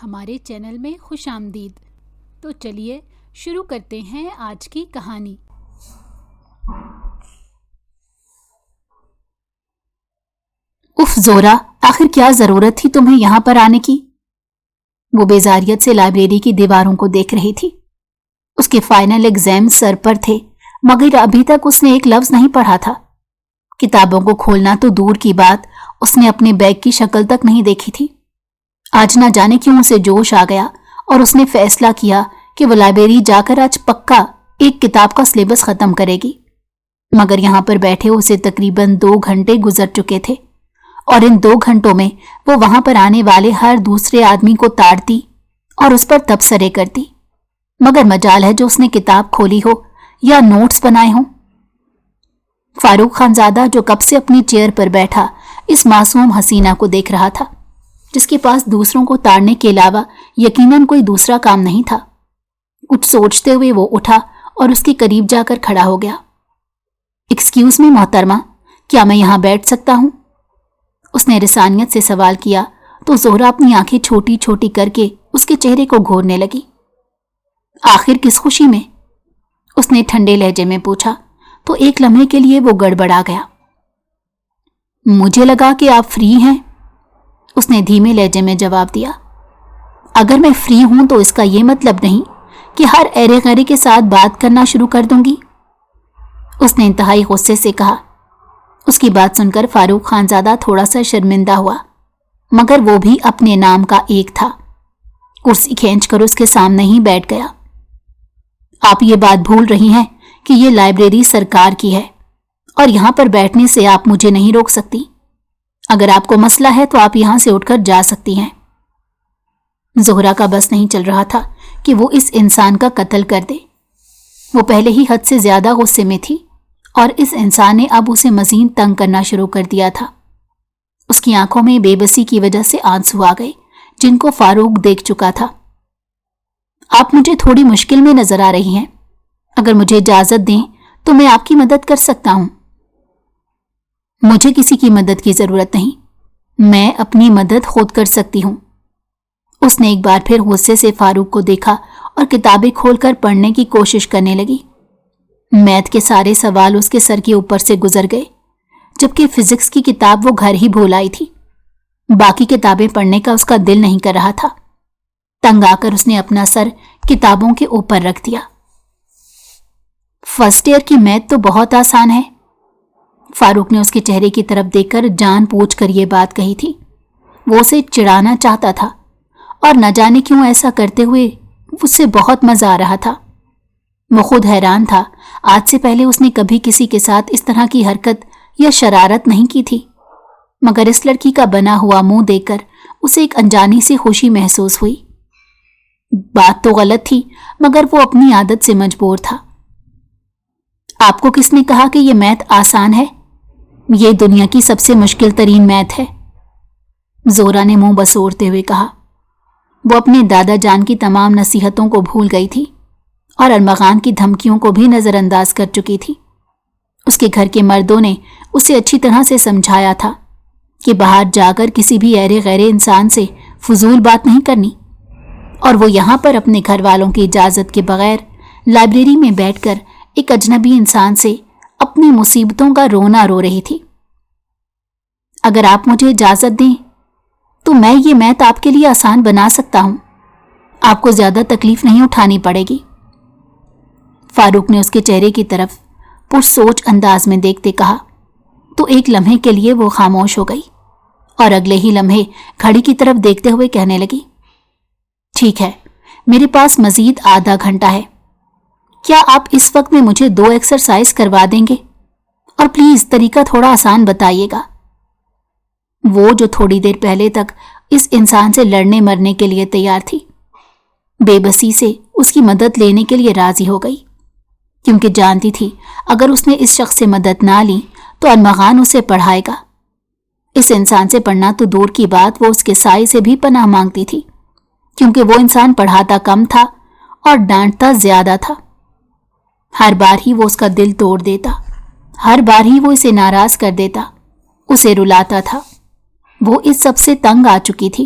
ہمارے چینل میں خوش آمدید۔ تو چلیے شروع کرتے ہیں آج کی کہانی۔ اف زورا، آخر کیا ضرورت تھی تمہیں یہاں پر آنے کی؟ وہ بیزاریت سے لائبریری کی دیواروں کو دیکھ رہی تھی۔ اس کے فائنل ایگزام سر پر تھے، مگر ابھی تک اس نے ایک لفظ نہیں پڑھا تھا۔ کتابوں کو کھولنا تو دور کی بات، اس نے اپنے بیگ کی شکل تک نہیں دیکھی تھی۔ آج نہ جانے کیوں اسے جوش آ گیا اور اس نے فیصلہ کیا کہ وہ لائبریری جا کر آج پکا ایک کتاب کا سلیبس ختم کرے گی۔ مگر یہاں پر بیٹھے اسے تقریباً 2 گھنٹے گزر چکے تھے، اور ان 2 گھنٹوں میں وہ وہاں پر آنے والے ہر دوسرے آدمی کو تاڑتی اور اس پر تبصرے کرتی، مگر مجال ہے جو اس نے کتاب کھولی ہو یا نوٹس بنائے ہوں۔ فاروق خانزادہ جو کب سے اپنی چیئر پر بیٹھا اس معصوم حسینہ کو دیکھ رہا تھا، جس کے پاس دوسروں کو تاڑنے کے علاوہ یقیناً کوئی دوسرا کام نہیں تھا، کچھ سوچتے ہوئے وہ اٹھا اور اس کے قریب جا کر کھڑا ہو گیا۔ ایکسکیوز می محترمہ، کیا میں یہاں بیٹھ سکتا ہوں؟ اس نے رسانیت سے سوال کیا تو زہرا اپنی آنکھیں چھوٹی چھوٹی کر کے اس کے چہرے کو گھورنے لگی۔ آخر کس خوشی میں؟ اس نے ٹھنڈے لہجے میں پوچھا تو ایک لمحے کے لیے وہ گڑبڑا گیا۔ مجھے لگا کہ آپ فری ہیں، اس نے دھیمے لہجے میں جواب دیا۔ اگر میں فری ہوں تو اس کا یہ مطلب نہیں کہ ہر ایرے غیرے کے ساتھ بات کرنا شروع کر دوں گی، اس نے انتہائی غصے سے کہا۔ اس کی بات سن کر فاروق خانزادہ تھوڑا سا شرمندہ ہوا، مگر وہ بھی اپنے نام کا ایک تھا۔ کرسی کھینچ کر اس کے سامنے ہی بیٹھ گیا۔ آپ یہ بات بھول رہی ہیں کہ یہ لائبریری سرکار کی ہے اور یہاں پر بیٹھنے سے آپ مجھے نہیں روک سکتی۔ اگر آپ کو مسئلہ ہے تو آپ یہاں سے اٹھ کر جا سکتی ہیں۔ زہرا کا بس نہیں چل رہا تھا کہ وہ اس انسان کا قتل کر دے۔ وہ پہلے ہی حد سے زیادہ غصے میں تھی اور اس انسان نے اب اسے مزید تنگ کرنا شروع کر دیا تھا۔ اس کی آنکھوں میں بے بسی کی وجہ سے آنسو آ گئے جن کو فاروق دیکھ چکا تھا۔ آپ مجھے تھوڑی مشکل میں نظر آ رہی ہیں، اگر مجھے اجازت دیں تو میں آپ کی مدد کر سکتا ہوں۔ مجھے کسی کی مدد کی ضرورت نہیں، میں اپنی مدد خود کر سکتی ہوں۔ اس نے ایک بار پھر غصے سے فاروق کو دیکھا اور کتابیں کھول کر پڑھنے کی کوشش کرنے لگی۔ میتھ کے سارے سوال اس کے سر کے اوپر سے گزر گئے، جبکہ فزکس کی کتاب وہ گھر ہی بھول آئی تھی۔ باقی کتابیں پڑھنے کا اس کا دل نہیں کر رہا تھا۔ تنگ آ کر اس نے اپنا سر کتابوں کے اوپر رکھ دیا۔ فرسٹ ایئر کی میتھ تو بہت آسان ہے، فاروق نے اس کے چہرے کی طرف دیکھ کر جان بوجھ کر یہ بات کہی تھی۔ وہ اسے چڑھانا چاہتا تھا اور نہ جانے کیوں ایسا کرتے ہوئے اس سے بہت مزہ آ رہا تھا۔ وہ خود حیران تھا، آج سے پہلے اس نے کبھی کسی کے ساتھ اس طرح کی حرکت یا شرارت نہیں کی تھی، مگر اس لڑکی کا بنا ہوا منہ دیکھ کر اسے ایک انجانی سی خوشی محسوس ہوئی۔ بات تو غلط تھی، مگر وہ اپنی عادت سے مجبور تھا۔ آپ کو کس نے کہا کہ یہ میتھ آسان ہے؟ یہ دنیا کی سب سے مشکل ترین میتھ ہے، زہرا نے منہ بسوڑتے ہوئے کہا۔ وہ اپنے دادا جان کی تمام نصیحتوں کو بھول گئی تھی اور ارمغان کی دھمکیوں کو بھی نظر انداز کر چکی تھی۔ اس کے گھر کے مردوں نے اسے اچھی طرح سے سمجھایا تھا کہ باہر جا کر کسی بھی ایرے غیرے انسان سے فضول بات نہیں کرنی، اور وہ یہاں پر اپنے گھر والوں کی اجازت کے بغیر لائبریری میں بیٹھ کر ایک اجنبی انسان سے اپنی مصیبتوں کا رونا رو رہی تھی۔ اگر آپ مجھے اجازت دیں تو میں یہ میتھ آپ کے لیے آسان بنا سکتا ہوں، آپ کو زیادہ تکلیف نہیں اٹھانی پڑے گی، فاروق نے اس کے چہرے کی طرف پرسوچ انداز میں دیکھتے کہا۔ تو ایک لمحے کے لیے وہ خاموش ہو گئی اور اگلے ہی لمحے گھڑی کی طرف دیکھتے ہوئے کہنے لگی، ٹھیک ہے، میرے پاس مزید آدھا گھنٹہ ہے، کیا آپ اس وقت میں مجھے 2 ایکسرسائز کروا دیں گے؟ اور پلیز طریقہ تھوڑا آسان بتائیے گا۔ وہ جو تھوڑی دیر پہلے تک اس انسان سے لڑنے مرنے کے لیے تیار تھی، بے بسی سے اس کی مدد لینے کے لیے راضی ہو گئی، کیونکہ جانتی تھی اگر اس نے اس شخص سے مدد نہ لی تو ارمغان اسے پڑھائے گا۔ اس انسان سے پڑھنا تو دور کی بات، وہ اس کے سائے سے بھی پناہ مانگتی تھی، کیونکہ وہ انسان پڑھاتا کم تھا اور ڈانٹتا زیادہ تھا۔ ہر بار ہی وہ اس کا دل توڑ دیتا، ہر بار ہی وہ اسے ناراض کر دیتا، اسے رلاتا تھا۔ وہ اس سب سے تنگ آ چکی تھی۔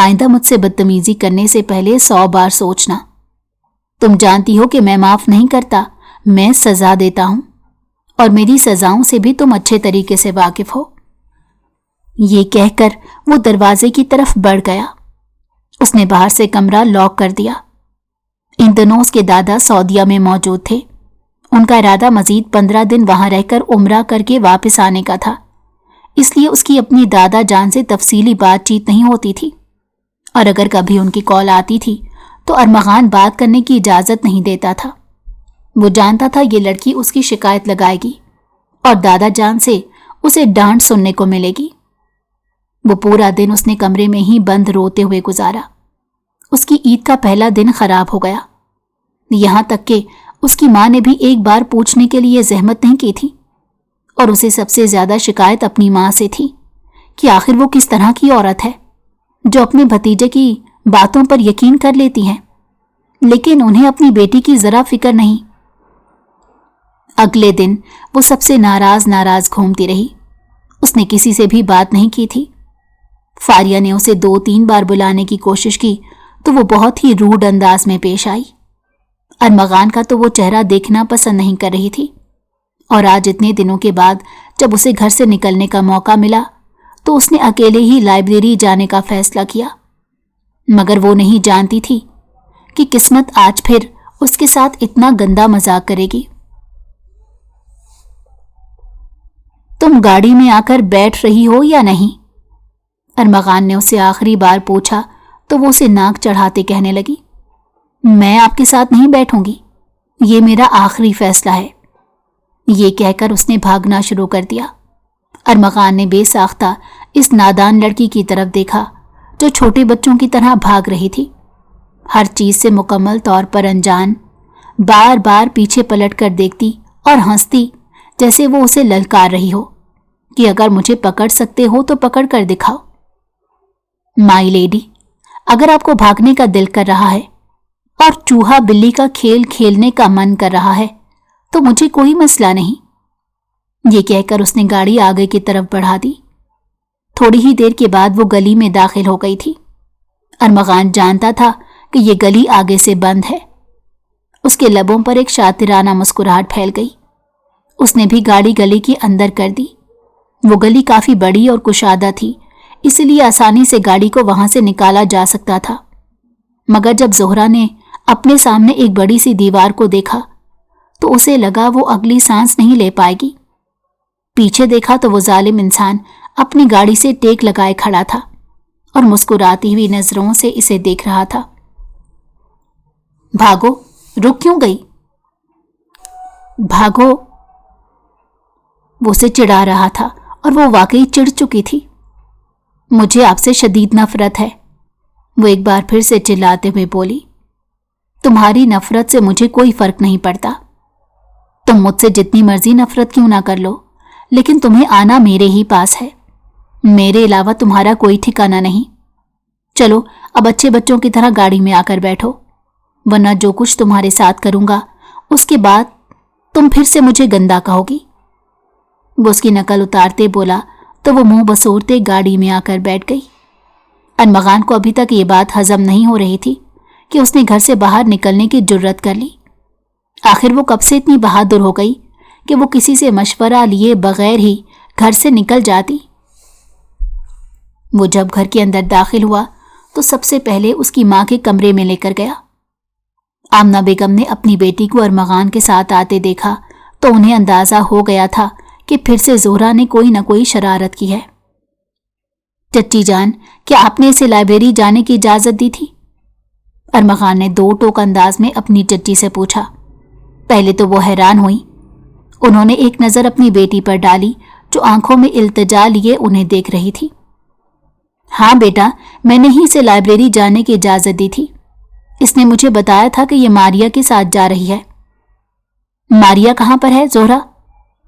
آئندہ مجھ سے بدتمیزی کرنے سے پہلے 100 بار سوچنا۔ تم جانتی ہو کہ میں معاف نہیں کرتا، میں سزا دیتا ہوں، اور میری سزاؤں سے بھی تم اچھے طریقے سے واقف ہو۔ یہ کہہ کر وہ دروازے کی طرف بڑھ گیا۔ اس نے باہر سے کمرہ لاک کر دیا۔ ان دنوں اس کے دادا سعودیہ میں موجود تھے۔ ان کا ارادہ مزید 15 دن وہاں رہ کر عمرہ کر کے واپس آنے کا تھا، اس لیے اس کی اپنی دادا جان سے تفصیلی بات چیت نہیں ہوتی تھی، اور اگر کبھی ان کی کال آتی تھی تو ارمغان بات کرنے کی اجازت نہیں دیتا تھا۔ وہ جانتا تھا یہ لڑکی اس کی شکایت لگائے گی اور دادا جان سے اسے ڈانٹ سننے کو ملے گی۔ وہ پورا دن اس نے کمرے میں ہی بند روتے ہوئے گزارا۔ اس کی عید کا پہلا دن خراب ہو گیا، یہاں تک کہ اس کی ماں نے بھی ایک بار پوچھنے کے لیے زحمت نہیں کی تھی، اور اسے سب سے زیادہ شکایت اپنی ماں سے تھی کہ آخر وہ کس طرح کی عورت ہے جو اپنے بھتیجے کی باتوں پر یقین کر لیتی ہے، لیکن انہیں اپنی بیٹی کی ذرا فکر نہیں۔ اگلے دن وہ سب سے ناراض گھومتی رہی۔ اس نے کسی سے بھی بات نہیں کی تھی۔ فاریہ نے اسے 2-3 بار بلانے کی کوشش کی تو وہ بہت ہی روڈ انداز میں پیش آئی۔ ارمغان کا تو وہ چہرہ دیکھنا پسند نہیں کر رہی تھی، اور آج اتنے دنوں کے بعد جب اسے گھر سے نکلنے کا موقع ملا تو اس نے اکیلے ہی لائبریری جانے کا فیصلہ کیا، مگر وہ نہیں جانتی تھی کہ قسمت آج پھر اس کے ساتھ اتنا گندا مذاق کرے گی۔ تم گاڑی میں آ کر بیٹھ رہی ہو یا نہیں؟ ارمغان نے اسے آخری بار پوچھا تو وہ اسے ناک چڑھاتے کہنے لگی، میں آپ کے ساتھ نہیں بیٹھوں گی، یہ میرا آخری فیصلہ ہے۔ یہ کہہ کر اس نے بھاگنا شروع کر دیا۔ ارمغان نے بے ساختہ اس نادان لڑکی کی طرف دیکھا جو چھوٹے بچوں کی طرح بھاگ رہی تھی، ہر چیز سے مکمل طور پر انجان، بار بار پیچھے پلٹ کر دیکھتی اور ہنستی جیسے وہ اسے للکار رہی ہو کہ اگر مجھے پکڑ سکتے ہو تو پکڑ کر دکھاؤ۔ مائی لیڈی، اگر آپ کو بھاگنے کا دل کر رہا ہے اور چوہا بلی کا کھیل کھیلنے کا من کر رہا ہے تو مجھے کوئی مسئلہ نہیں۔ یہ کہہ کر اس نے گاڑی آگے کی طرف بڑھا دی۔ تھوڑی ہی دیر کے بعد وہ گلی میں داخل ہو گئی تھی۔ ارمغان جانتا تھا کہ یہ گلی آگے سے بند ہے۔ اس کے لبوں پر ایک شاطرانہ مسکراہٹ پھیل گئی۔ اس نے بھی گاڑی گلی کے اندر کر دی۔ وہ گلی کافی بڑی اور کشادہ تھی، اسی لیے آسانی سے گاڑی کو وہاں سے نکالا جا سکتا تھا، مگر جب زہرا نے اپنے سامنے ایک بڑی سی دیوار کو دیکھا تو اسے لگا وہ اگلی سانس نہیں لے پائے گی۔ پیچھے دیکھا تو وہ ظالم انسان اپنی گاڑی سے ٹیک لگائے کھڑا تھا اور مسکراتی ہوئی نظروں سے اسے دیکھ رہا تھا۔ بھاگو، رک کیوں گئی؟ بھاگو، وہ اسے چڑھا رہا تھا اور وہ واقعی چڑھ چکی تھی۔ مجھے آپ سے شدید نفرت ہے، وہ ایک بار پھر سے چلاتے ہوئے بولی۔ تمہاری نفرت سے مجھے کوئی فرق نہیں پڑتا، تم مجھ سے جتنی مرضی نفرت کیوں نہ کر لو، لیکن تمہیں آنا میرے ہی پاس ہے، میرے علاوہ تمہارا کوئی ٹھکانہ نہیں۔ چلو اب اچھے بچوں کی طرح گاڑی میں آ کر بیٹھو، ورنہ جو کچھ تمہارے ساتھ کروں گا اس کے بعد تم پھر سے مجھے گندا کہو گی۔ وہ اس کی نقل اتارتے بولا تو وہ منہ بسورتے گاڑی میں آ کر بیٹھ گئی۔ ارمغان کو ابھی تک یہ بات ہضم نہیں ہو رہی تھی کہ اس نے گھر سے باہر نکلنے کی جرت کر لی۔ آخر وہ کب سے اتنی بہادر ہو گئی کہ وہ کسی سے مشورہ لیے بغیر ہی گھر سے نکل جاتی۔ وہ جب گھر کے اندر داخل ہوا تو سب سے پہلے اس کی ماں کے کمرے میں لے کر گیا۔ آمنہ بیگم نے اپنی بیٹی کو ارمغان کے ساتھ آتے دیکھا تو انہیں اندازہ ہو گیا تھا کہ پھر سے زہرا نے کوئی نہ کوئی شرارت کی ہے۔ چچی جان، کیا آپ نے اسے لائبریری جانے کی اجازت دی تھی؟ ارمغان نے 2 ٹوک انداز میں اپنی چچی سے پوچھا۔ پہلے تو وہ حیران ہوئی، انہوں نے ایک نظر اپنی بیٹی پر ڈالی جو آنکھوں میں التجا لیے انہیں دیکھ رہی تھی۔ ہاں بیٹا، میں نے ہی اسے لائبریری جانے کی اجازت دی تھی، اس نے مجھے بتایا تھا کہ یہ ماریا کے ساتھ جا رہی ہے۔ ماریا کہاں پر ہے زہرا؟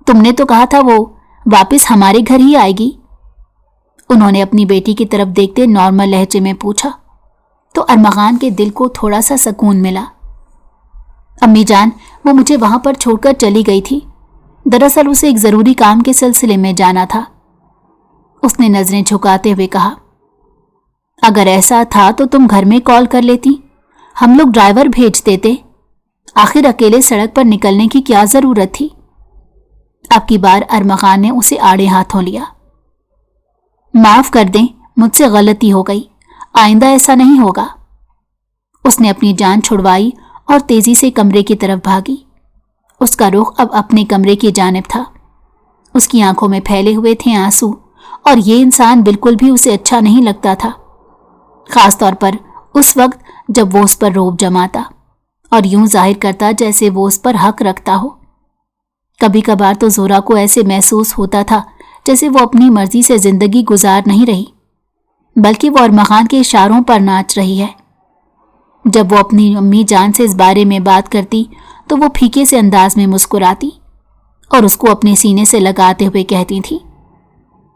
تم نے تو کہا تھا وہ واپس ہمارے گھر ہی آئے گی، انہوں نے اپنی بیٹی کی طرف دیکھتے نارمل لہجے میں پوچھا تو ارمغان کے دل کو تھوڑا سا سکون ملا۔ امی جان، وہ مجھے وہاں پر چھوڑ کر چلی گئی تھی، دراصل اسے ایک ضروری کام کے سلسلے میں جانا تھا، اس نے نظریں جھکاتے ہوئے کہا۔ اگر ایسا تھا تو تم گھر میں کال کر لیتی، ہم لوگ ڈرائیور بھیج دیتے۔ آخر اکیلے سڑک پر نکلنے کی کیا ضرورت تھی؟ اب کی بار ارمغان نے اسے آڑے ہاتھوں لیا۔ معاف کر دیں، مجھ سے غلطی ہو گئی، آئندہ ایسا نہیں ہوگا۔ اس نے اپنی جان چھڑوائی اور تیزی سے کمرے کی طرف بھاگی۔ اس کا رخ اب اپنے کمرے کی جانب تھا۔ اس کی آنکھوں میں پھیلے ہوئے تھے آنسو، اور یہ انسان بالکل بھی اسے اچھا نہیں لگتا تھا، خاص طور پر اس وقت جب وہ اس پر رعب جماتا اور یوں ظاہر کرتا جیسے وہ اس پر حق رکھتا ہو۔ کبھی کبھار تو زہرا کو ایسے محسوس ہوتا تھا جیسے وہ اپنی مرضی سے زندگی گزار نہیں رہی، بلکہ وہ ارمغان کے اشاروں پر ناچ رہی ہے۔ جب وہ اپنی امی جان سے اس بارے میں بات کرتی تو وہ پھیکے سے انداز میں مسکراتی اور اس کو اپنے سینے سے لگاتے ہوئے کہتی تھی،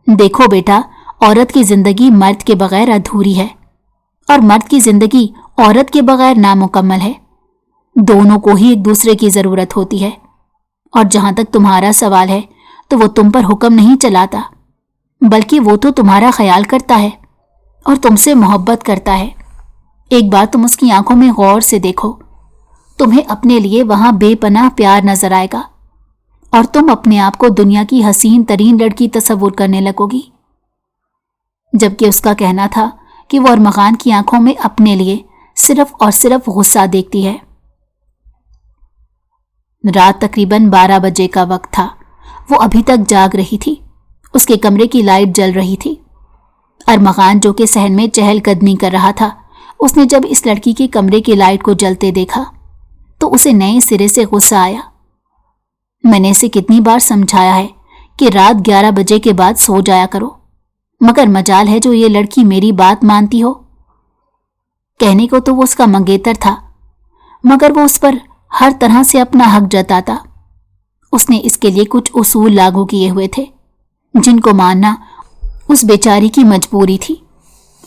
دیکھو بیٹا، عورت کی زندگی مرد کے بغیر ادھوری ہے، اور مرد کی زندگی عورت کے بغیر نامکمل ہے۔ دونوں کو ہی ایک دوسرے کی ضرورت ہوتی ہے، اور جہاں تک تمہارا سوال ہے تو وہ تم پر حکم نہیں چلاتا، بلکہ وہ تو تمہارا خیال کرتا ہے اور تم سے محبت کرتا ہے۔ ایک بار تم اس کی آنکھوں میں غور سے دیکھو، تمہیں اپنے لیے وہاں بے پناہ پیار نظر آئے گا، اور تم اپنے آپ کو دنیا کی حسین ترین لڑکی تصور کرنے لگو گی۔ جبکہ اس کا کہنا تھا کہ وہ ارمغان کی آنکھوں میں اپنے لیے صرف اور صرف غصہ دیکھتی ہے۔ رات تقریباً 12 بجے کا وقت تھا۔ وہ ابھی تک جاگ رہی تھی۔ اس کے کمرے کی لائٹ جل رہی تھی۔ ارمغان جو کہ صحن میں چہل قدمی کر رہا تھا، اس نے جب اس لڑکی کے کمرے کی لائٹ کو جلتے دیکھا تو اسے نئے سرے سے غصہ آیا۔ میں نے اسے کتنی بار سمجھایا ہے کہ رات 11 بجے کے بعد سو جایا کرو، مگر مجال ہے جو یہ لڑکی میری بات مانتی ہو۔ کہنے کو تو وہ اس کا منگیتر تھا، مگر وہ اس پر ہر طرح سے اپنا حق جتاتا۔ اس نے اس کے لیے کچھ اصول لاگو کیے ہوئے تھے جن کو ماننا اس بیچاری کی مجبوری تھی،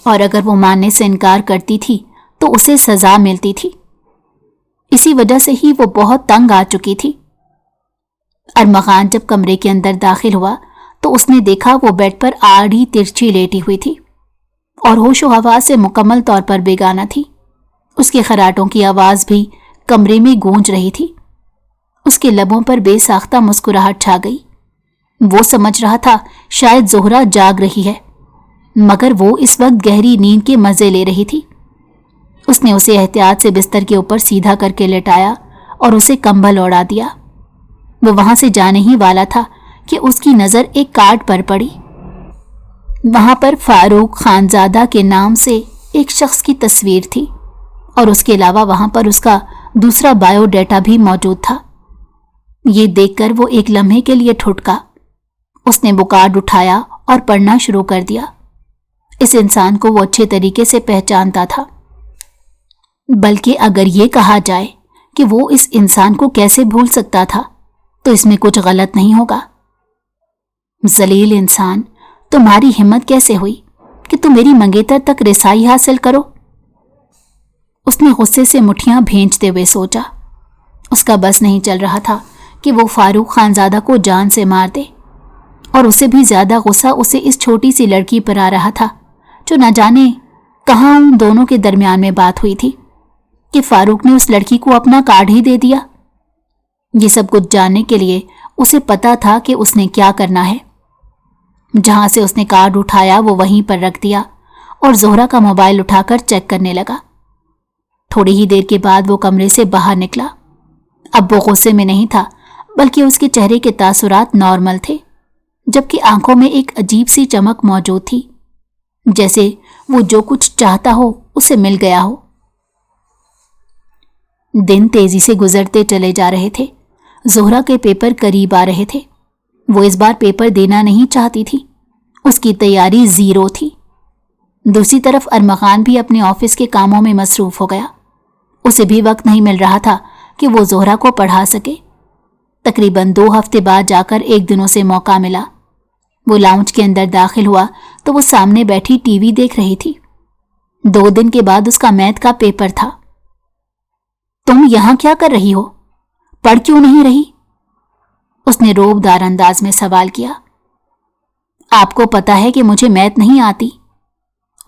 اور اگر وہ ماننے سے انکار کرتی تھی تو اسے سزا ملتی تھی۔ اسی وجہ سے ہی وہ بہت تنگ آ چکی تھی۔ ارمغان جب کمرے کے اندر داخل ہوا تو اس نے دیکھا وہ بیڈ پر آڑھی ترچھی لیٹی ہوئی تھی اور ہوش و حواس سے مکمل طور پر بیگانہ تھی۔ اس کے خراٹوں کی آواز بھی کمرے میں گونج رہی تھی۔ اس کے لبوں پر بے ساختہ مسکراہٹ چھا گئی۔ وہ سمجھ رہا تھا شاید زہرا جاگ رہی ہے، مگر وہ اس وقت گہری نیند کے مزے لے رہی تھی۔ اس نے اسے احتیاط سے بستر کے اوپر سیدھا کر کے لٹایا اور اسے کمبل اوڑھا دیا۔ وہ وہاں سے جانے ہی والا تھا کہ اس کی نظر ایک کارڈ پر پڑی۔ وہاں پر فاروق خانزادہ کے نام سے ایک شخص کی تصویر تھی، اور اس کے علاوہ وہاں پر اس کا دوسرا بایو ڈیٹا بھی موجود تھا۔ یہ دیکھ کر وہ ایک لمحے کے لیے ٹھٹکا۔ اس نے وہ کارڈ اٹھایا اور پڑھنا شروع کر دیا۔ اس انسان کو وہ اچھے طریقے سے پہچانتا تھا، بلکہ اگر یہ کہا جائے کہ وہ اس انسان کو کیسے بھول سکتا تھا تو اس میں کچھ غلط نہیں ہوگا۔ ذلیل انسان، تمہاری ہمت کیسے ہوئی کہ تم میری منگیتر تک رسائی حاصل کرو؟ اس نے غصے سے مٹھیاں بھینچتے ہوئے سوچا۔ اس کا بس نہیں چل رہا تھا کہ وہ فاروق خانزادہ کو جان سے مار دے، اور اسے بھی زیادہ غصہ اسے اس چھوٹی سی لڑکی پر آ رہا تھا جو نہ جانے کہاں ان دونوں کے درمیان میں بات ہوئی تھی کہ فاروق نے اس لڑکی کو اپنا کارڈ ہی دے دیا۔ یہ سب کچھ جاننے کے لیے اسے پتا تھا کہ اس نے کیا کرنا ہے۔ جہاں سے اس نے کارڈ اٹھایا وہ وہیں پر رکھ دیا اور زہرا کا موبائل اٹھا کر چیک کرنے لگا۔ تھوڑی ہی دیر کے بعد وہ کمرے سے باہر نکلا۔ اب وہ غصے میں نہیں تھا، بلکہ اس کے چہرے کے تاثرات نارمل تھے، جبکہ آنکھوں میں ایک عجیب سی چمک موجود تھی، جیسے وہ جو کچھ چاہتا ہو اسے مل گیا ہو۔ دن تیزی سے گزرتے چلے جا رہے تھے۔ زہرا کے پیپر قریب آ رہے تھے۔ وہ اس بار پیپر دینا نہیں چاہتی تھی۔ اس کی تیاری زیرو تھی۔ دوسری طرف ارمغان بھی اپنے آفس کے کاموں میں مصروف ہو گیا۔ اسے بھی وقت نہیں مل رہا تھا کہ وہ زہرا کو پڑھا سکے۔ تقریباً 2 ہفتے بعد جا کر ایک دن اسے موقع ملا۔ وہ لاؤنج کے اندر داخل ہوا تو وہ سامنے بیٹھی ٹی وی دیکھ رہی تھی۔ 2 دن کے بعد اس کا میتھ کا پیپر تھا۔ تم یہاں کیا کر رہی ہو؟ پڑھ کیوں نہیں رہی؟ اس نے روبدار انداز میں سوال کیا۔ آپ کو پتا ہے کہ مجھے میتھ نہیں آتی،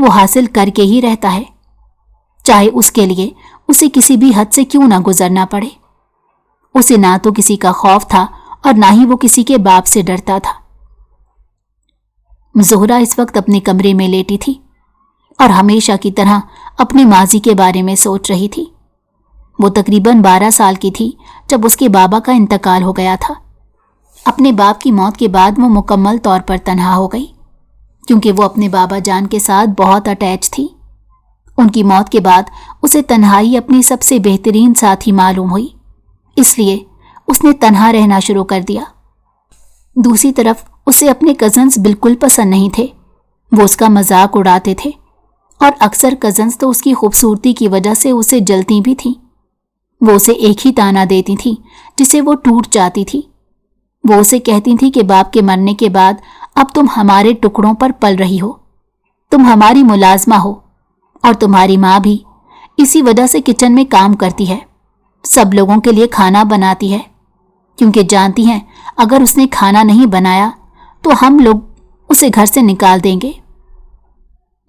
وہ حاصل کر کے ہی رہتا ہے، چاہے اس کے لیے اسے کسی بھی حد سے کیوں نہ گزرنا پڑے۔ اسے نہ تو کسی کا خوف تھا اور نہ ہی وہ کسی کے باپ سے ڈرتا تھا۔ زہرا اس وقت اپنے کمرے میں لیٹی تھی اور ہمیشہ کی طرح اپنے ماضی کے بارے میں سوچ رہی تھی۔ وہ تقریباً 12 سال کی تھی جب اس کے بابا کا انتقال ہو گیا تھا۔ اپنے باپ کی موت کے بعد وہ مکمل طور پر تنہا ہو گئی، کیونکہ وہ اپنے بابا جان کے ساتھ بہت اٹیچ تھی۔ ان کی موت کے بعد اسے تنہائی اپنی سب سے بہترین ساتھی معلوم ہوئی، اس لیے اس نے تنہا رہنا شروع کر دیا۔ دوسری طرف اسے اپنے کزنز بالکل پسند نہیں تھے، وہ اس کا مذاق اڑاتے تھے اور اکثر کزنز تو اس کی خوبصورتی کی وجہ سے اسے جلتی بھی تھیں۔ وہ اسے ایک ہی تانا دیتی تھیں جسے وہ ٹوٹ جاتی تھی۔ وہ اسے کہتی تھی کہ باپ کے مرنے کے بعد اب تم ہمارے ٹکڑوں پر پل رہی ہو، تم ہماری ملازمہ ہو، اور تمہاری ماں بھی اسی وجہ سے کچن میں کام کرتی ہے، سب لوگوں کے لیے کھانا بناتی ہے، کیونکہ جانتی ہیں اگر اس نے کھانا نہیں بنایا تو ہم لوگ اسے گھر سے نکال دیں گے۔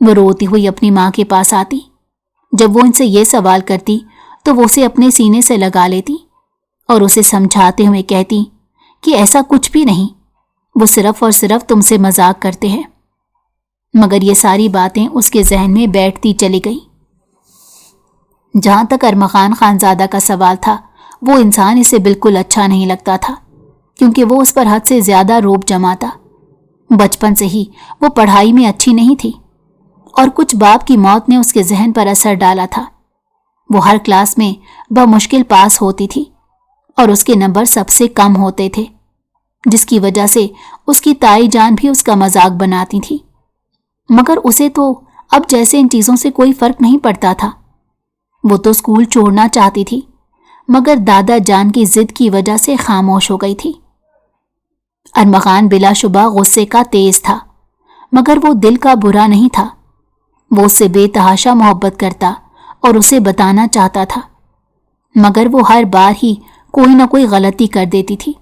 وہ روتی ہوئی اپنی ماں کے پاس آتی۔ جب وہ ان سے یہ سوال کرتی تو وہ اسے اپنے سینے سے لگا لیتی اور اسے سمجھاتے ہوئے کہتی کہ ایسا کچھ بھی نہیں، وہ صرف اور صرف تم سے مذاق کرتے ہیں۔ مگر یہ ساری باتیں اس کے ذہن میں بیٹھتی چلی گئیں۔ جہاں تک ارمغان خانزادہ کا سوال تھا، وہ انسان اسے بالکل اچھا نہیں لگتا تھا، کیونکہ وہ اس پر حد سے زیادہ روب جماتا۔ بچپن سے ہی وہ پڑھائی میں اچھی نہیں تھی اور کچھ باپ کی موت نے اس کے ذہن پر اثر ڈالا تھا۔ وہ ہر کلاس میں بمشکل پاس ہوتی تھی اور اس کے نمبر سب سے کم ہوتے تھے، جس کی وجہ سے اس کی تائی جان بھی اس کا مذاق بناتی تھی۔ مگر اسے تو اب جیسے ان چیزوں سے کوئی فرق نہیں پڑتا تھا۔ وہ تو اسکول چھوڑنا چاہتی تھی، مگر دادا جان کی ضد کی وجہ سے خاموش ہو گئی تھی۔ ارمغان بلا شبہ غصے کا تیز تھا، مگر وہ دل کا برا نہیں تھا۔ وہ اس سے بے تحاشا محبت کرتا اور اسے بتانا چاہتا تھا، مگر وہ ہر بار ہی کوئی نہ کوئی غلطی کر دیتی تھی،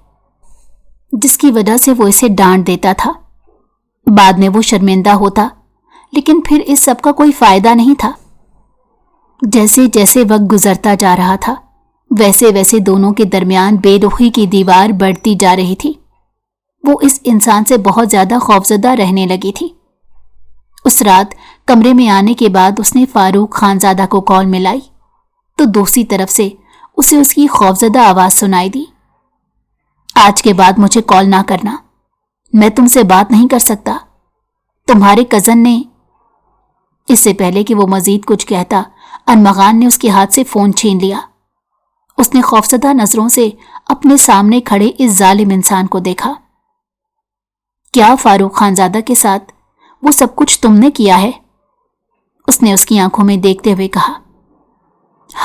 جس کی وجہ سے وہ اسے ڈانٹ دیتا تھا۔ بعد میں وہ شرمندہ ہوتا، لیکن پھر اس سب کا کوئی فائدہ نہیں تھا۔ جیسے جیسے وقت گزرتا جا رہا تھا، ویسے ویسے دونوں کے درمیان بے رخی کی دیوار بڑھتی جا رہی تھی۔ وہ اس انسان سے بہت زیادہ خوفزدہ رہنے لگی تھی۔ اس رات کمرے میں آنے کے بعد اس نے فاروق خانزادہ کو کال ملائی تو دوسری طرف سے اسے اس کی خوفزدہ آواز سنائی دی۔ آج کے بعد مجھے کال نہ کرنا، میں تم سے بات نہیں کر سکتا، تمہارے کزن نے۔ اس سے پہلے کہ وہ مزید کچھ کہتا، ارمغان نے اس کے ہاتھ سے فون چھین لیا۔ اس نے خوفزدہ نظروں سے اپنے سامنے کھڑے اس ظالم انسان کو دیکھا۔ کیا فاروق خانزادہ کے ساتھ وہ سب کچھ تم نے کیا ہے؟ اس نے اس کی آنکھوں میں دیکھتے ہوئے کہا۔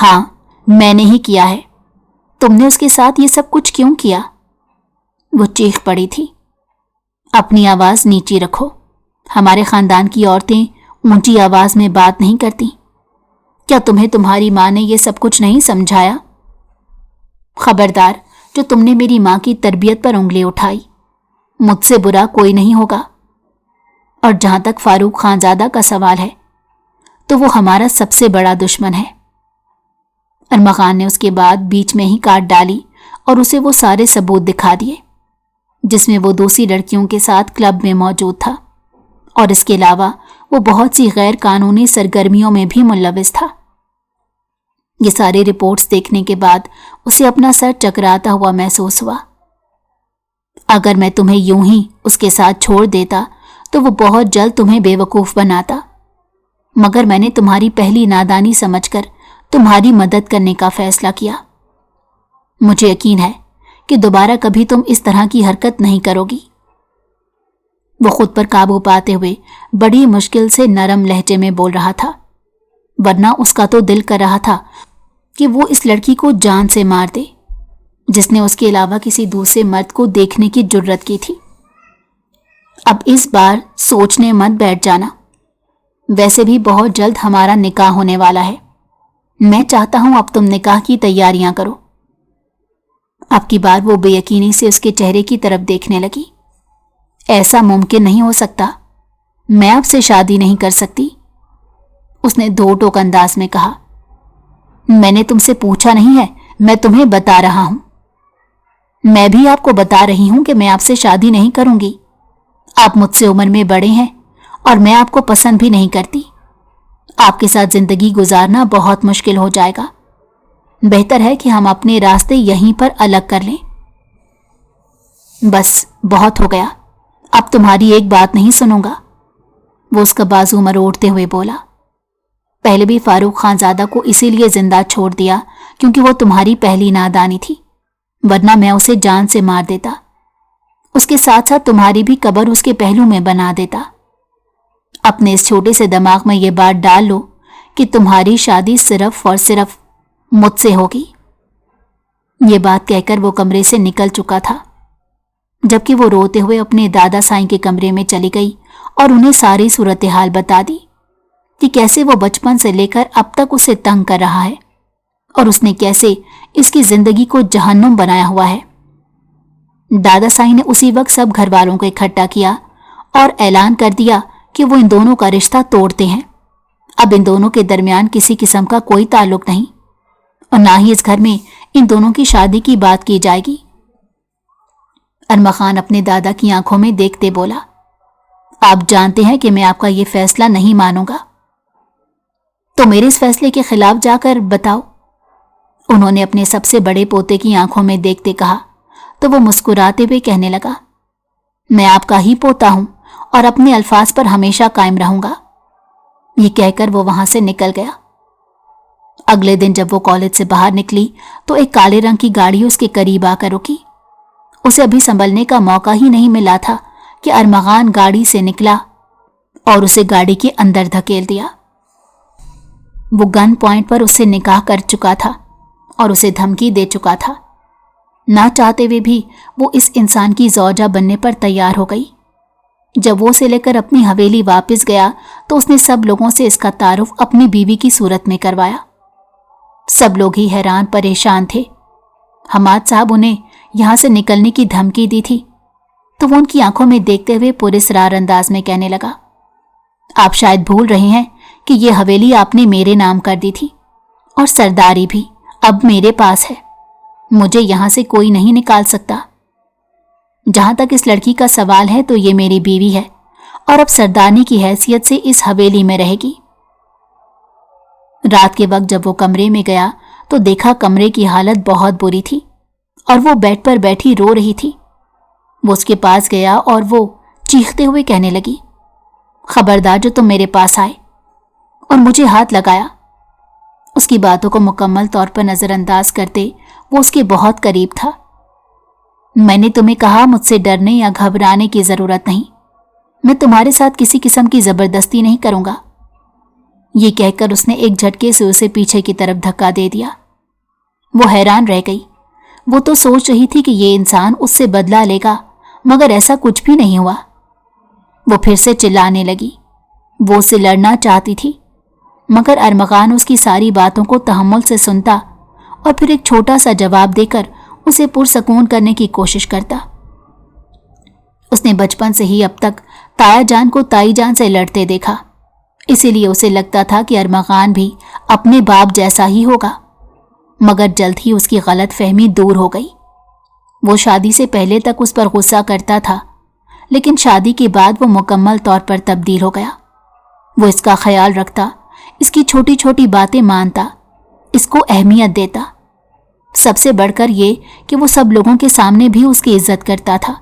ہاں، میں نے ہی کیا ہے۔ تم نے اس کے ساتھ یہ سب کچھ کیوں کیا؟ وہ چیخ پڑی تھی۔ اپنی آواز نیچی رکھو، ہمارے خاندان کی عورتیں اونچی آواز میں بات نہیں کرتی۔ کیا تمہیں تمہاری ماں نے یہ سب کچھ نہیں سمجھایا؟ خبردار جو تم نے میری ماں کی تربیت پر انگلی اٹھائی، مجھ سے برا کوئی نہیں ہوگا۔ اور جہاں تک فاروق خانزادہ کا سوال ہے تو وہ ہمارا سب سے بڑا دشمن ہے۔ ارمغان نے اس کے بعد بیچ میں ہی کاٹ ڈالی اور اسے وہ سارے ثبوت دکھا دیے، جس میں وہ دوسری لڑکیوں کے ساتھ کلب میں موجود تھا، اور اس کے علاوہ وہ بہت سی غیر قانونی سرگرمیوں میں بھی ملوث تھا۔ یہ سارے رپورٹس دیکھنے کے بعد اسے اپنا سر چکراتا ہوا محسوس ہوا۔ اگر میں تمہیں یوں ہی اس کے ساتھ چھوڑ دیتا تو وہ بہت جلد تمہیں بے وقوف بناتا، مگر میں نے تمہاری پہلی نادانی سمجھ کر تمہاری مدد کرنے کا فیصلہ کیا۔ مجھے یقین ہے کہ دوبارہ کبھی تم اس طرح کی حرکت نہیں کرو گی۔ وہ خود پر قابو پاتے ہوئے بڑی مشکل سے نرم لہجے میں بول رہا تھا، ورنہ اس کا تو دل کر رہا تھا کہ وہ اس لڑکی کو جان سے مار دے جس نے اس کے علاوہ کسی دوسرے مرد کو دیکھنے کی جرت کی تھی۔ اب اس بار سوچنے مت بیٹھ جانا، ویسے بھی بہت جلد ہمارا نکاح ہونے والا ہے۔ میں چاہتا ہوں اب تم نکاح کی تیاریاں کرو۔ اب کی بار وہ بے یقینی سے اس کے چہرے کی طرف دیکھنے لگی۔ ایسا ممکن نہیں ہو سکتا، میں اب سے شادی نہیں کر سکتی، اس نے دو ٹوک انداز میں کہا۔ میں نے تم سے پوچھا نہیں ہے، میں تمہیں بتا رہا ہوں۔ میں بھی آپ کو بتا رہی ہوں کہ میں آپ سے شادی نہیں کروں گی۔ آپ مجھ سے عمر میں بڑے ہیں اور میں آپ کو پسند بھی نہیں کرتی۔ آپ کے ساتھ زندگی گزارنا بہت مشکل ہو جائے گا۔ بہتر ہے کہ ہم اپنے راستے یہیں پر الگ کر لیں۔ بس بہت ہو گیا، اب تمہاری ایک بات نہیں سنوں گا، وہ اس کا بازو مروڑتے ہوئے بولا۔ پہلے بھی فاروق خان زادہ کو اسی لیے زندہ چھوڑ دیا کیونکہ وہ تمہاری پہلی نادانی تھی، ورنہ میں اسے جان سے مار دیتا۔ اس کے ساتھ ساتھ تمہاری بھی قبر اس کے پہلو میں بنا دیتا۔ اپنے اس چھوٹے سے دماغ میں یہ بات ڈال لو کہ تمہاری شادی صرف اور صرف مجھ سے ہوگی۔ یہ بات کہہ کر وہ کمرے سے نکل چکا تھا، جبکہ وہ روتے ہوئے اپنے دادا سائیں کے کمرے میں چلی گئی اور انہیں ساری صورتحال بتا دی کہ کیسے وہ بچپن سے لے کر اب تک اسے تنگ کر رہا ہے اور اس نے کیسے اس کی زندگی کو جہنم بنایا ہوا ہے۔ دادا سائیں نے اسی وقت سب گھر والوں کو اکٹھا کیا اور اعلان کر دیا کہ وہ ان دونوں کا رشتہ توڑتے ہیں۔ اب ان دونوں کے درمیان کسی قسم کا کوئی تعلق نہیں اور نہ ہی اس گھر میں ان دونوں کی شادی کی بات کی جائے گی۔ ارمغان اپنے دادا کی آنکھوں میں دیکھتے بولا، آپ جانتے ہیں کہ میں آپ کا یہ فیصلہ نہیں مانوں گا، تو میرے اس فیصلے کے خلاف جا کر بتاؤ، انہوں نے اپنے سب سے بڑے پوتے کی آنکھوں میں دیکھتے کہا تو وہ مسکراتے ہوئے کہنے لگا، میں آپ کا ہی پوتا ہوں اور اپنے الفاظ پر ہمیشہ قائم رہوں گا۔ یہ کہہ کر وہ وہاں سے نکل گیا۔ اگلے دن جب وہ کالج سے باہر نکلی تو ایک کالے رنگ کی گاڑی اس کے قریب آ کر رکی۔ اسے ابھی سنبھلنے کا موقع ہی نہیں ملا تھا کہ ارمغان گاڑی سے نکلا اور اسے گاڑی کے اندر دھکیل دیا۔ وہ گن پوائنٹ پر اسے نکاح کر چکا تھا اور اسے دھمکی دے چکا تھا۔ نہ چاہتے ہوئے بھی وہ اس انسان کی زوجہ بننے پر تیار ہو گئی۔ جب وہ اسے لے کر اپنی حویلی واپس گیا تو اس نے سب لوگوں سے اس کا تعارف اپنی بیوی کی صورت میں کروایا۔ سب لوگ ہی حیران پریشان تھے۔ حماد صاحب انہیں یہاں سے نکلنے کی دھمکی دی تھی تو وہ ان کی آنکھوں میں دیکھتے ہوئے پراسرار انداز میں کہنے لگا، آپ شاید بھول رہے ہیں کہ یہ حویلی آپ نے میرے نام کر دی تھی اور سرداری بھی اب میرے پاس ہے، مجھے یہاں سے کوئی نہیں نکال سکتا۔ جہاں تک اس لڑکی کا سوال ہے تو یہ میری بیوی ہے اور اب سردارنی کی حیثیت سے اس حویلی میں رہے گی۔ رات کے وقت جب وہ کمرے میں گیا تو دیکھا کمرے کی حالت بہت بری تھی اور وہ بیڈ پر بیٹھی رو رہی تھی۔ وہ اس کے پاس گیا اور وہ چیختے ہوئے کہنے لگی، خبردار جو تم میرے پاس آئے اور مجھے ہاتھ لگایا۔ اس کی باتوں کو مکمل طور پر نظر انداز کرتے وہ اس کے بہت قریب تھا۔ میں نے تمہیں کہا مجھ سے ڈرنے یا گھبرانے کی ضرورت نہیں، میں تمہارے ساتھ کسی قسم کی زبردستی نہیں کروں گا۔ یہ کہہ کر اس نے ایک جھٹکے سے اسے پیچھے کی طرف دھکا دے دیا۔ وہ حیران رہ گئی۔ وہ تو سوچ رہی تھی کہ یہ انسان اس سے بدلہ لے گا، مگر ایسا کچھ بھی نہیں ہوا۔ وہ پھر سے چلانے لگی۔ وہ اسے لڑنا چاہتی تھی مگر ارمغان اس کی ساری باتوں کو تحمل سے سنتا اور پھر ایک چھوٹا سا جواب دے کر اسے پرسکون کرنے کی کوشش کرتا۔ اس نے بچپن سے ہی اب تک تایا جان کو تائی جان سے لڑتے دیکھا، اسی لیے اسے لگتا تھا کہ ارمغان بھی اپنے باپ جیسا ہی ہوگا، مگر جلد ہی اس کی غلط فہمی دور ہو گئی۔ وہ شادی سے پہلے تک اس پر غصہ کرتا تھا لیکن شادی کے بعد وہ مکمل طور پر تبدیل ہو گیا۔ وہ اس کا خیال رکھتا، اس کی چھوٹی چھوٹی باتیں مانتا، اس کو اہمیت دیتا، سب سے بڑھ کر یہ کہ وہ سب لوگوں کے سامنے بھی اس کی عزت کرتا تھا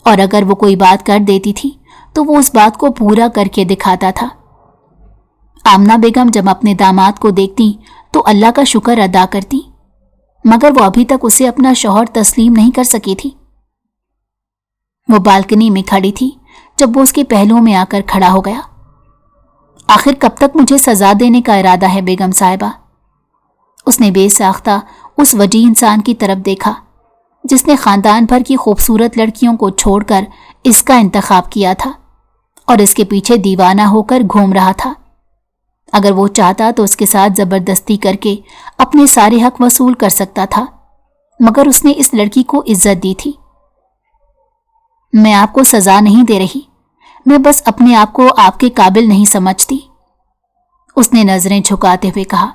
اور اگر وہ کوئی بات کر دیتی تھی تو وہ اس بات کو پورا کر کے دکھاتا تھا۔ آمنہ بیگم جب اپنے داماد کو دیکھتی تو اللہ کا شکر ادا کرتی مگر وہ ابھی تک اسے اپنا شوہر تسلیم نہیں کر سکی تھی۔ وہ بالکنی میں کھڑی تھی جب وہ اس کے پہلو میں آ کر کھڑا ہو گیا۔ آخر کب تک مجھے سزا دینے کا ارادہ ہے بیگم صاحبہ؟ اس نے بے ساختہ اس وجیح انسان کی طرف دیکھا جس نے خاندان بھر کی خوبصورت لڑکیوں کو چھوڑ کر اس کا انتخاب کیا تھا اور اس کے پیچھے دیوانہ ہو کر گھوم رہا تھا۔ اگر وہ چاہتا تو اس کے ساتھ زبردستی کر کے اپنے سارے حق وصول کر سکتا تھا مگر اس نے اس لڑکی کو عزت دی تھی۔ میں آپ کو سزا نہیں دے رہی، میں بس اپنے آپ کو آپ کے قابل نہیں سمجھتی۔ اس نے نظریں جھکاتے ہوئے کہا،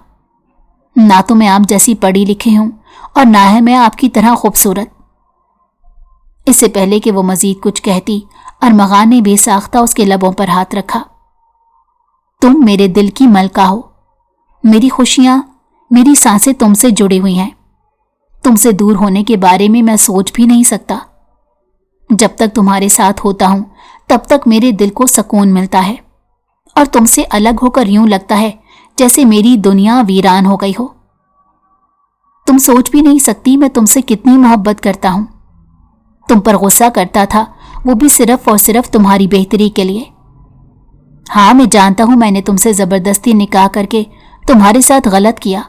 نہ تو میں آپ جیسی پڑھی لکھی ہوں اور نہ ہے میں آپ کی طرح خوبصورت۔ اس سے پہلے کہ وہ مزید کچھ کہتی، ارمغان نے بے ساختہ اس کے لبوں پر ہاتھ رکھا۔ تم میرے دل کی ملکہ ہو، میری خوشیاں، میری سانسیں تم سے جڑی ہوئی ہیں۔ تم سے دور ہونے کے بارے میں سوچ بھی نہیں سکتا۔ جب تک تمہارے ساتھ ہوتا ہوں تب تک میرے دل کو سکون ملتا ہے، اور تم سے الگ ہو کر یوں لگتا ہے جیسے میری دنیا ویران ہو گئی ہو۔ تم سوچ بھی نہیں سکتی میں تم سے کتنی محبت کرتا ہوں۔ تم پر غصہ کرتا تھا، وہ بھی صرف اور صرف تمہاری بہتری کے لیے۔ ہاں میں جانتا ہوں میں نے تم سے زبردستی نکاح کر کے تمہارے ساتھ غلط کیا،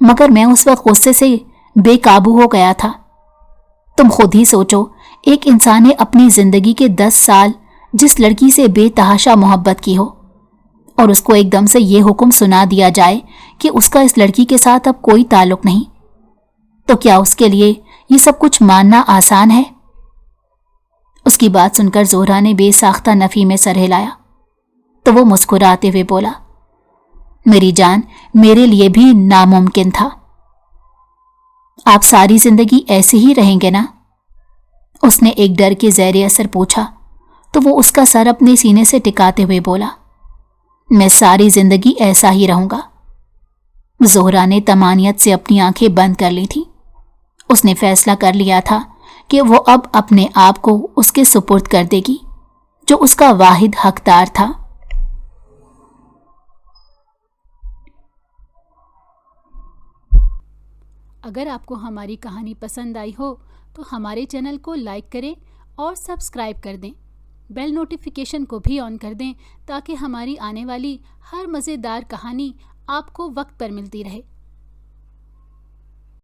مگر میں اس وقت غصے سے بے قابو ہو گیا تھا۔ تم خود ہی سوچو، ایک انسان نے اپنی زندگی کے 10 سال جس لڑکی سے بے تحاشا محبت کی ہو، اور اس کو ایک دم سے یہ حکم سنا دیا جائے کہ اس کا اس لڑکی کے ساتھ اب کوئی تعلق نہیں، تو کیا اس کے لیے یہ سب کچھ ماننا آسان ہے؟ اس کی بات سن کر زہرا نے بے ساختہ نفی میں سر ہلایا تو وہ مسکراتے ہوئے بولا، میری جان، میرے لیے بھی ناممکن تھا۔ آپ ساری زندگی ایسے ہی رہیں گے نا؟ اس نے ایک ڈر کے زیر اثر پوچھا تو وہ اس کا سر اپنے سینے سے ٹکاتے ہوئے بولا، میں ساری زندگی ایسا ہی رہوں گا۔ زہرا نے طمانیت سے اپنی آنکھیں بند کر لی تھیں۔ اس نے فیصلہ کر لیا تھا کہ وہ اب اپنے آپ کو اس کے سپرد کر دے گی جو اس کا واحد حقدار تھا۔ اگر آپ کو ہماری کہانی پسند آئی ہو تو ہمارے چینل کو لائک کریں اور سبسکرائب کر دیں۔ بیل نوٹیفیکیشن کو بھی آن کر دیں تاکہ ہماری آنے والی ہر مزیدار کہانی آپ کو وقت پر ملتی رہے۔